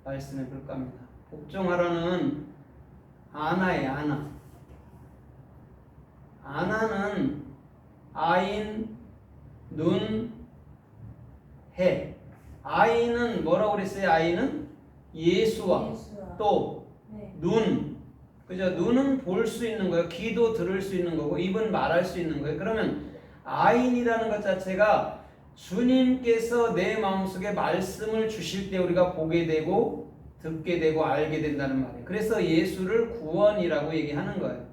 말씀해 볼까 합니다. 복종하라는 아나예요. 아나는 아인, 눈, 해. 아이는 뭐라고 그랬어요? 아이는 예수와 또 네. 눈. 그죠? 눈은 볼 수 있는 거예요. 귀도 들을 수 있는 거고 입은 말할 수 있는 거예요. 그러면 아인이라는 것 자체가 주님께서 내 마음속에 말씀을 주실 때 우리가 보게 되고 듣게 되고 알게 된다는 말이에요. 그래서 예수를 구원이라고 얘기하는 거예요.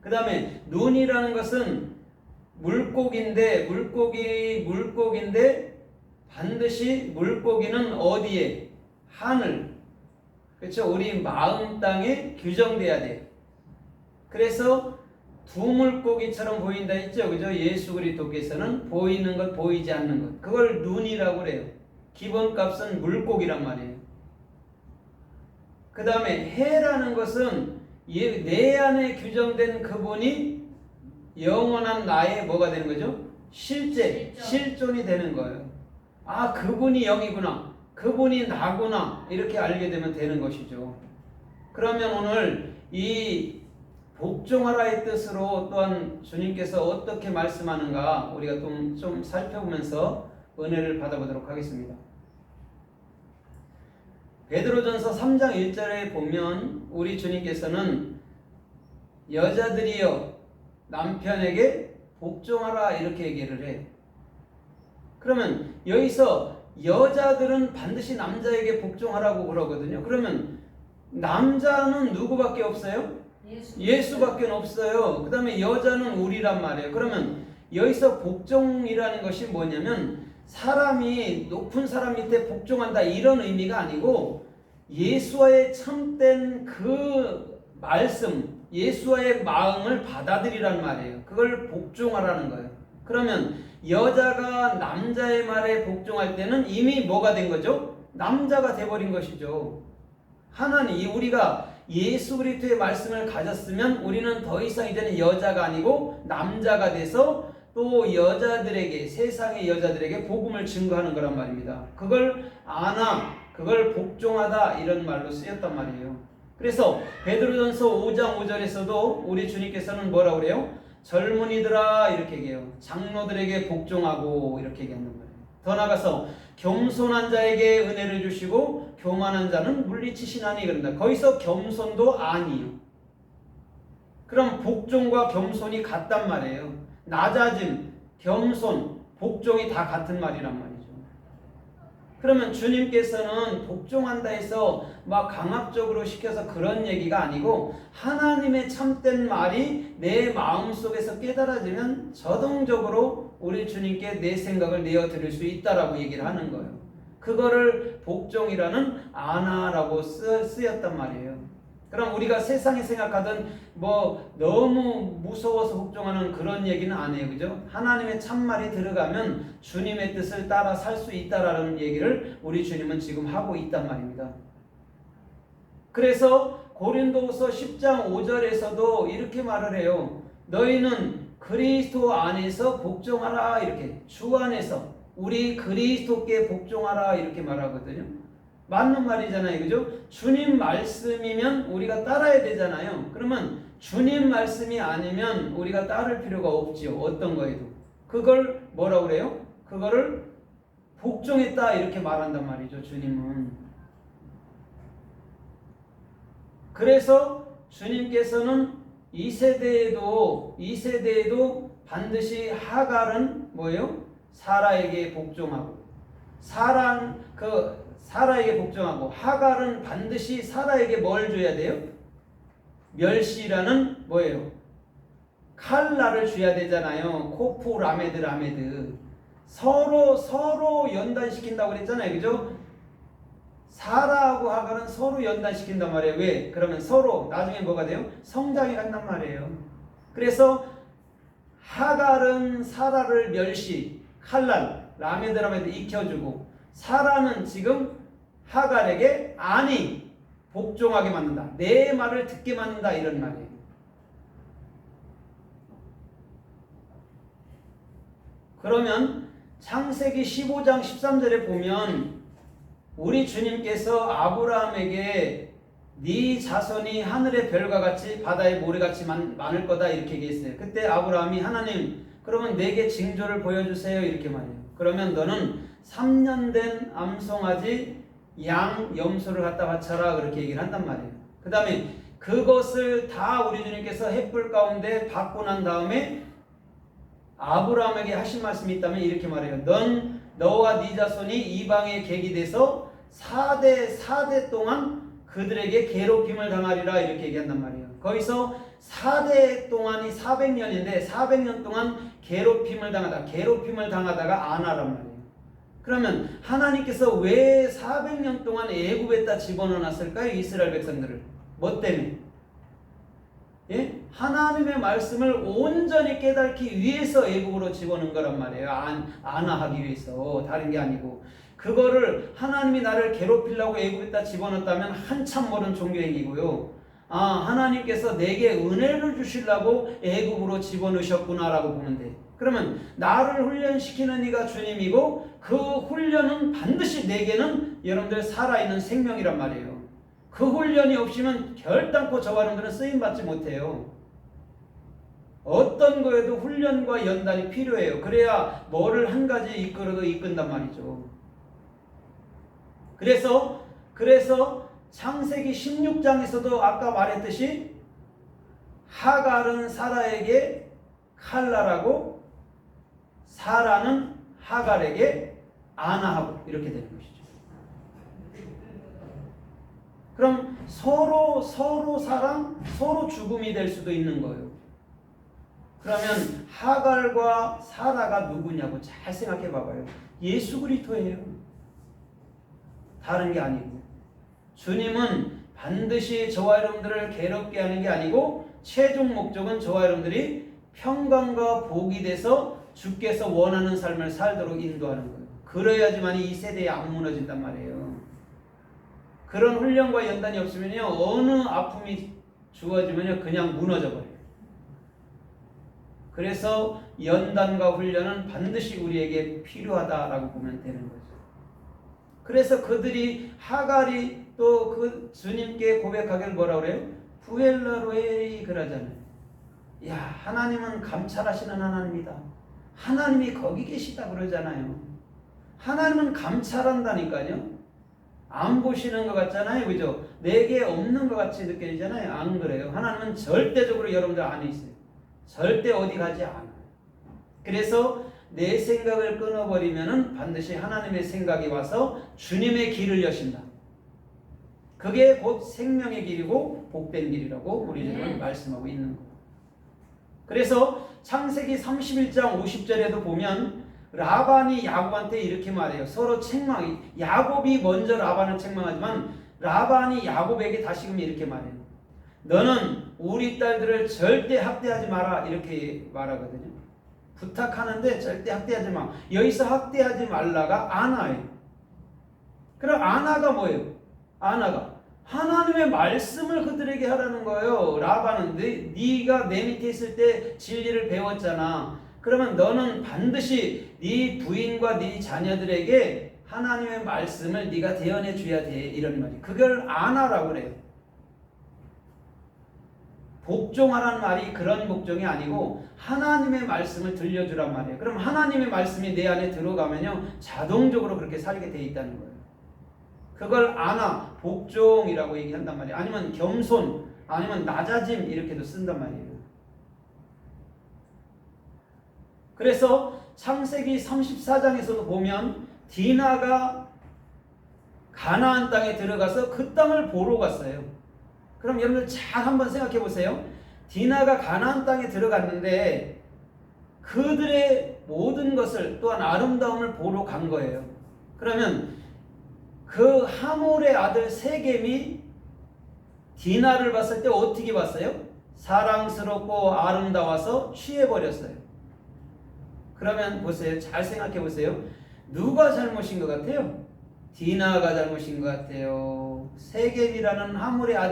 그 다음에 눈이라는 것은 물고기인데 반드시 물고기는 어디에? 하늘. 그렇죠? 우리 마음 땅에 규정돼야 돼요. 그래서 두 물고기처럼 보인다 했죠. 그죠? 예수 그리스도께서는 보이는 것, 보이지 않는 것. 그걸 눈이라고 그래요. 기본값은 물고기란 말이에요. 그 다음에 해라는 것은 내 안에 규정된 그분이 영원한 나의 뭐가 되는 거죠? 실존이 되는 거예요. 아, 그분이 영이구나. 그분이 나구나. 이렇게 알게 되면 되는 것이죠. 그러면 오늘 이 복종하라의 뜻으로 또한 주님께서 어떻게 말씀하는가 우리가 좀 살펴보면서 은혜를 받아보도록 하겠습니다. 베드로전서 3장 1절에 보면 우리 주님께서는 여자들이여 남편에게 복종하라 이렇게 얘기를 해요. 그러면 여기서 여자들은 반드시 남자에게 복종하라고 그러거든요. 그러면 남자는 누구밖에 없어요? 예수밖에 없어요. 그 다음에 여자는 우리란 말이에요. 그러면 여기서 복종이라는 것이 뭐냐면 사람이 높은 사람 밑에 복종한다 이런 의미가 아니고 예수와의 참된 그 말씀, 예수와의 마음을 받아들이란 말이에요. 그걸 복종하라는 거예요. 그러면 여자가 남자의 말에 복종할 때는 이미 뭐가 된 거죠? 남자가 돼버린 것이죠. 하나님, 우리가 예수 그리스도의 말씀을 가졌으면 우리는 더 이상 이제는 여자가 아니고 남자가 돼서 또 여자들에게, 세상의 여자들에게 복음을 증거하는 거란 말입니다. 그걸 아나, 그걸 복종하다 이런 말로 쓰였단 말이에요. 그래서 베드로전서 5장 5절에서도 우리 주님께서는 뭐라고 그래요? 젊은이들아 이렇게 얘기해요. 장로들에게 복종하고 이렇게 얘기하는 거예요. 더 나아가서 겸손한 자에게 은혜를 주시고 교만한 자는 물리치시나니 그런다. 거기서 겸손도 아니에요. 그럼 복종과 겸손이 같단 말이에요. 낮아짐, 겸손, 복종이 다 같은 말이란 말이죠. 그러면 주님께서는 복종한다 해서 막 강압적으로 시켜서 그런 얘기가 아니고 하나님의 참된 말이 내 마음속에서 깨달아지면 자동적으로 우리 주님께 내 생각을 내어드릴 수 있다라고 얘기를 하는 거예요. 그거를 복종이라는 아나라고 쓰였단 말이에요. 그럼 우리가 세상에 생각하던 뭐 너무 무서워서 복종하는 그런 얘기는 안 해요. 그죠? 하나님의 참말이 들어가면 주님의 뜻을 따라 살 수 있다라는 얘기를 우리 주님은 지금 하고 있단 말입니다. 그래서 고린도후서 10장 5절에서도 이렇게 말을 해요. 너희는 그리스도 안에서 복종하라 이렇게 주 안에서 우리 그리스도께 복종하라 이렇게 말하거든요. 맞는 말이잖아요. 그죠? 주님 말씀이면 우리가 따라야 되잖아요. 그러면 주님 말씀이 아니면 우리가 따를 필요가 없지요. 어떤 거에도. 그걸 뭐라고 그래요? 그거를 복종했다 이렇게 말한단 말이죠. 주님은. 그래서 주님께서는 이 세대에도 반드시 하갈은 뭐예요? 사라에게 복종하고 사라에게 복종하고 하갈은 반드시 사라에게 뭘 줘야 돼요? 멸시라는 뭐예요? 칼날을 줘야 되잖아요. 코프 라메드 서로 연단시킨다고 그랬잖아요. 그죠? 사라하고 하갈은 서로 연단시킨단 말이에요. 왜? 그러면 서로 나중에 뭐가 돼요? 성장해 간단 말이에요. 그래서 하갈은 사라를 멸시, 칼날, 라메드 익혀주고 사라는 지금 하갈에게 아니 복종하게 만든다. 내 말을 듣게 만든다 이런 말이에요. 그러면 창세기 15장 13절에 보면 우리 주님께서 아브라함에게 네 자손이 하늘의 별과 같이 바다의 모래같이 많을 거다 이렇게 얘기했어요. 그때 아브라함이 하나님 그러면 내게 징조를 보여주세요 이렇게 말해요. 그러면 너는 3년 된 암송아지 양 염소를 갖다 바쳐라 그렇게 얘기를 한단 말이에요. 그 다음에 그것을 다 우리 주님께서 횃불 가운데 받고 난 다음에 아브라함에게 하신 말씀이 있다면 이렇게 말해요. 넌 너와 네 자손이 이방의 객이 돼서 4대 동안 그들에게 괴롭힘을 당하리라 이렇게 얘기한단 말이에요. 거기서 4대 동안이 400년인데 400년 동안 괴롭힘을 당하다가 아나란 말이에요. 그러면 하나님께서 왜 400년 동안 애굽에다 집어넣어놨을까요? 이스라엘 백성들을. 뭐 때문에? 예? 하나님의 말씀을 온전히 깨닫기 위해서 애굽으로 집어넣은 거란 말이에요. 안아하기 위해서. 다른 게 아니고. 그거를 하나님이 나를 괴롭히려고 애굽에다 집어넣었다면 한참 멀은 종교행위고요. 하나님께서 내게 은혜를 주시려고 애굽으로 집어넣으셨구나라고 보면 돼. 그러면 나를 훈련시키는 이가 주님이고 그 훈련은 반드시 내게는 여러분들 살아있는 생명이란 말이에요. 그 훈련이 없으면 결단코 저와 여러분들은 쓰임받지 못해요. 어떤 거에도 훈련과 연단이 필요해요. 그래야 뭐를 한 가지 이끌어도 이끈단 말이죠. 그래서 창세기 16장에서도 아까 말했듯이 하갈은 사라에게 칼날하고 사라는 하갈에게 아나하고 이렇게 되는 것이죠. 그럼 서로 사랑, 서로 죽음이 될 수도 있는 거예요. 그러면 하갈과 사라가 누구냐고 잘 생각해 봐봐요. 예수 그리스도예요. 다른 게 아니고. 주님은 반드시 저와 여러분들을 괴롭게 하는 게 아니고 최종 목적은 저와 여러분들이 평강과 복이 돼서 주께서 원하는 삶을 살도록 인도하는 거예요. 그래야지만 이 세대에 안 무너진단 말이에요. 그런 훈련과 연단이 없으면요 어느 아픔이 주어지면요 그냥 무너져 버려요. 그래서 연단과 훈련은 반드시 우리에게 필요하다라고 보면 되는 거죠. 그래서 그들이 하갈이 또 그 주님께 고백하길 뭐라 그래요? 부엘라로에이 그러잖아요. 야 하나님은 감찰하시는 하나님이다. 하나님이 거기 계시다 그러잖아요. 하나님은 감찰한다니까요. 안 보시는 것 같잖아요. 그죠? 내게 없는 것 같이 느껴지잖아요. 안 그래요. 하나님은 절대적으로 여러분들 안에 있어요. 절대 어디 가지 않아요. 그래서 내 생각을 끊어버리면은 반드시 하나님의 생각이 와서 주님의 길을 여신다. 그게 곧 생명의 길이고 복된 길이라고 우리 주님은 말씀하고 있는 거예요. 그래서 창세기 31장 50절에도 보면 라반이 야곱한테 이렇게 말해요. 서로 야곱이 먼저 라반을 책망하지만 라반이 야곱에게 다시금 이렇게 말해요. 너는 우리 딸들을 절대 학대하지 마라 이렇게 말하거든요. 부탁하는데 절대 학대하지 마. 여기서 학대하지 말라가 아나예요. 그럼 아나가 뭐예요? 아나가 하나님의 말씀을 그들에게 하라는 거예요. 라반은 네가 내 밑에 있을 때 진리를 배웠잖아. 그러면 너는 반드시 네 부인과 네 자녀들에게 하나님의 말씀을 네가 대언해 줘야 돼 이런 말이. 그걸 아나라고 그래요. 복종하라는 말이 그런 복종이 아니고 하나님의 말씀을 들려주란 말이에요. 그럼 하나님의 말씀이 내 안에 들어가면요 자동적으로 그렇게 살게 돼 있다는 거예요. 그걸 아나, 복종이라고 얘기한단 말이에요. 아니면 겸손, 아니면 낮아짐 이렇게도 쓴단 말이에요. 그래서 창세기 34장에서도 보면 디나가 가나안 땅에 들어가서 그 땅을 보러 갔어요. 그럼 여러분들 잘 한번 생각해 보세요. 디나가 가나안 땅에 들어갔는데 그들의 모든 것을 또한 아름다움을 보러 간 거예요. 그러면 그 하몰의 아들 세겜이 디나를 봤을 때 어떻게 봤어요? 사랑스럽고 아름다워서 취해버렸어요. 그러면 보세요. 잘 생각해 보세요. 누가 잘못인 것 같아요? 디나가 잘못인 것 같아요? 세겜이라는 하몰의 아들